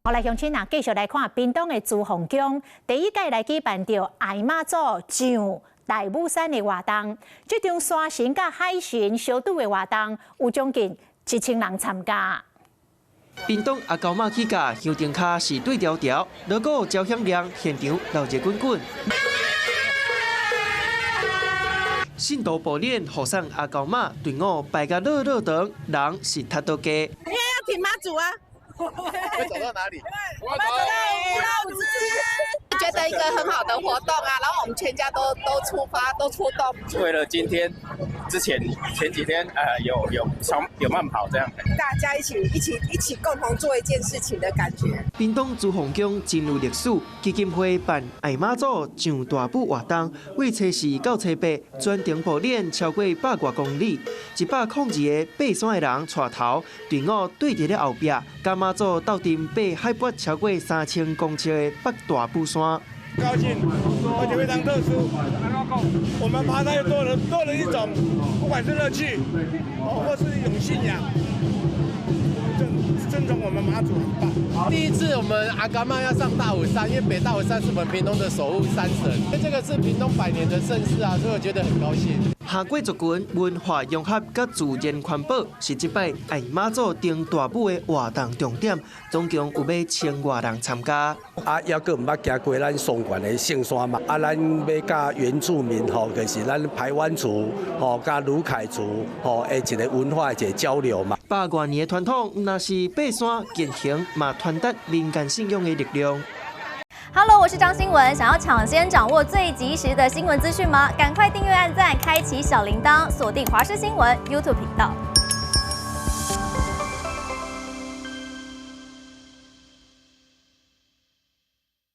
我来乡亲继续来看屏东的朱洪宫，第一届来举办着爱妈祖上大武山的活动。这场山神甲海神相拄的活动，有将近1000人参加。屏东阿高妈起价，香灯卡是对调调，锣鼓交响亮，现场闹热滚滚。信徒步练护送阿高妈队伍排甲热热长，人是太多家。今天要听妈祖啊！会走到哪里？我们走到五路支，觉得一个很好的活动啊，然后我们全家都出发，都出动。为了今天前几天有慢跑这样，大家一起共同做一件事情的感觉。屏东朱洪宫真有历史，基金会办爱妈祖上大埔活动，为初四到初八专程步练超过100多公里，102个爬山的人带头，队伍对伫咧后壁，甲妈祖斗阵爬海拔超过3000公尺的北大埔山。高兴，而且非常特殊。我们爬山又多了一种，不管是乐趣，或是一种信仰。尊重我们妈祖很棒。第一次我们阿干妈要上大武山，因为北大武山是我们屏东的守护山神，这个是屏东100年的盛事啊，所以我觉得很高兴。下过族群文化融合甲自然环保是这摆爱妈祖登大埔的活动重点，总共有1000多人参加。啊，还佫毋捌行过咱松原的圣山嘛？啊，咱要甲原住民吼，就是咱排湾族吼，甲鲁凯族吼的一个文化的一个交流嘛。100多年的传统，若是爬山健行，嘛传达民间信仰的力量。Hello， 我是张新文。想要抢先掌握最及时的新闻资讯吗？赶快订阅、按赞、开启小铃铛，锁定华视新闻 YouTube 频道。